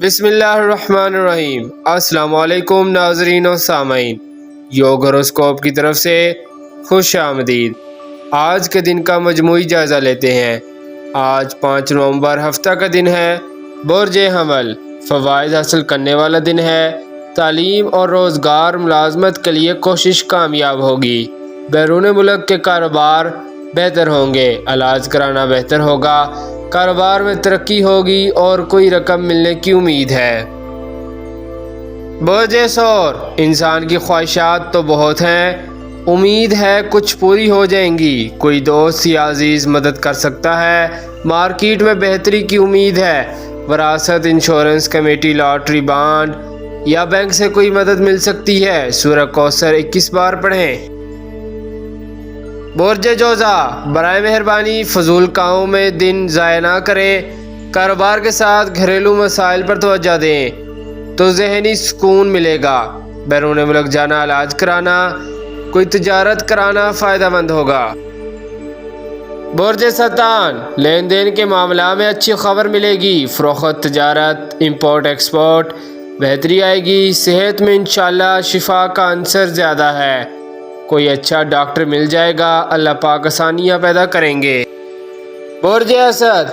بسم اللہ الرحمن الرحیم۔ السلام علیکم ناظرین و سامعین، یوگ ہوروسکوپ کی طرف سے خوش آمدید۔ آج کے دن کا مجموعی جائزہ لیتے ہیں۔ آج 5 نومبر ہفتہ کا دن ہے، برج حمل، فوائد حاصل کرنے والا دن ہے۔ تعلیم اور روزگار ملازمت کے لیے کوشش کامیاب ہوگی۔ بیرون ملک کے کاروبار بہتر ہوں گے، علاج کرانا بہتر ہوگا۔ کاروبار میں ترقی ہوگی اور کوئی رقم ملنے کی امید ہے۔ برج ثور، انسان کی خواہشات تو بہت ہیں، امید ہے کچھ پوری ہو جائیں گی۔ کوئی دوست یا عزیز مدد کر سکتا ہے، مارکیٹ میں بہتری کی امید ہے۔ وراثت، انشورنس، کمیٹی، لاٹری، بانڈ یا بینک سے کوئی مدد مل سکتی ہے۔ سورہ کوثر 21 بار پڑھیں۔ برج جوزا، برائے مہربانی فضول کاموں میں دن ضائع نہ کریں۔ کاروبار کے ساتھ گھریلو مسائل پر توجہ دیں تو ذہنی سکون ملے گا۔ بیرون ملک جانا، علاج کرانا، کوئی تجارت کرانا فائدہ مند ہوگا۔ برج سرطان، لین دین کے معاملات میں اچھی خبر ملے گی۔ فروخت، تجارت، امپورٹ ایکسپورٹ بہتری آئے گی۔ صحت میں انشاءاللہ شفا کا عنصر زیادہ ہے، کوئی اچھا ڈاکٹر مل جائے گا۔ اللہ پاک آسانیاں پیدا کریں گے۔ برج اسد،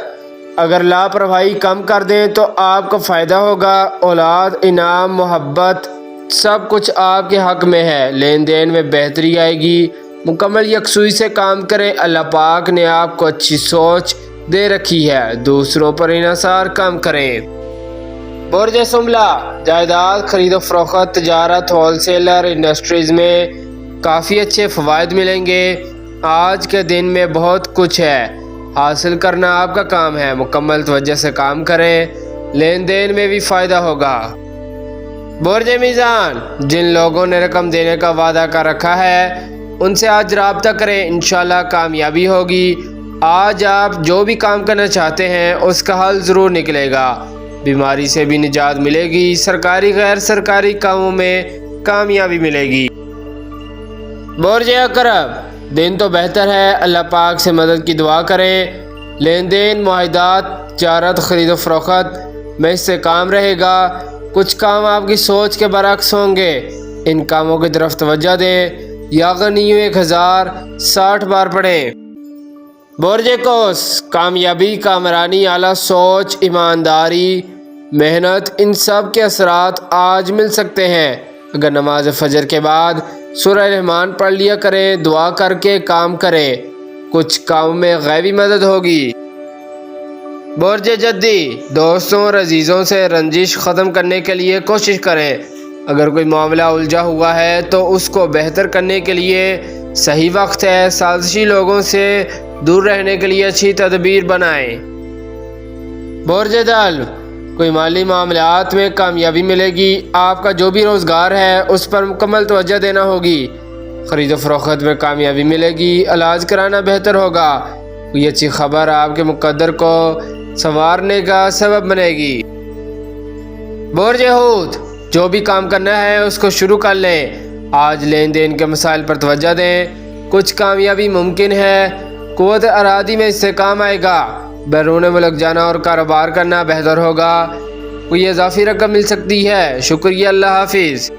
اگر لاپرواہی کم کر دیں تو آپ کو فائدہ ہوگا۔ اولاد، انعام، محبت سب کچھ آپ کے حق میں ہے۔ لین دین میں بہتری آئے گی۔ مکمل یکسوئی سے کام کریں، اللہ پاک نے آپ کو اچھی سوچ دے رکھی ہے۔ دوسروں پر انحصار کم کریں۔ برج شملہ، جائیداد خرید و فروخت، تجارت، ہول سیلر، انڈسٹریز میں کافی اچھے فوائد ملیں گے۔ آج کے دن میں بہت کچھ ہے، حاصل کرنا آپ کا کام ہے۔ مکمل توجہ سے کام کریں، لین دین میں بھی فائدہ ہوگا۔ برج میزان، جن لوگوں نے رقم دینے کا وعدہ کر رکھا ہے ان سے آج رابطہ کریں، انشاءاللہ کامیابی ہوگی۔ آج آپ جو بھی کام کرنا چاہتے ہیں اس کا حل ضرور نکلے گا۔ بیماری سے بھی نجات ملے گی۔ سرکاری غیر سرکاری کاموں میں کامیابی ملے گی۔ برج عقرب، دن تو بہتر ہے، اللہ پاک سے مدد کی دعا کریں۔ لین دین، معاہدات، تجارت، خرید و فروخت میں اس سے کام رہے گا۔ کچھ کام آپ کی سوچ کے برعکس ہوں گے، ان کاموں کی طرف توجہ دیں۔ یا غنیوں 1060 بار پڑھیں۔ برج قوس، کامیابی، کامرانی، اعلیٰ سوچ، ایمانداری، محنت، ان سب کے اثرات آج مل سکتے ہیں۔ اگر نماز فجر کے بعد سورہ رحمان پڑھ لیا کریں، دعا کر کے کام کریں، کچھ کاموں میں غیبی مدد ہوگی۔ برج جدی، دوستوں اور عزیزوں سے رنجش ختم کرنے کے لیے کوشش کریں۔ اگر کوئی معاملہ الجھا ہوا ہے تو اس کو بہتر کرنے کے لیے صحیح وقت ہے۔ سازشی لوگوں سے دور رہنے کے لیے اچھی تدبیر بنائیں۔ برج دلو، کوئی مالی معاملات میں کامیابی ملے گی۔ آپ کا جو بھی روزگار ہے اس پر مکمل توجہ دینا ہوگی۔ خرید و فروخت میں کامیابی ملے گی۔ علاج کرانا بہتر ہوگا۔ کوئی اچھی خبر آپ کے مقدر کو سنوارنے کا سبب بنے گی۔ برج حوت، جو بھی کام کرنا ہے اس کو شروع کر لیں۔ آج لین دین کے مسائل پر توجہ دیں، کچھ کامیابی ممکن ہے۔ قوت ارادی میں اس سے کام آئے گا۔ بیرون ملک جانا اور کاروبار کرنا بہتر ہوگا۔ کوئی اضافی رقم مل سکتی ہے۔ شکریہ، اللہ حافظ۔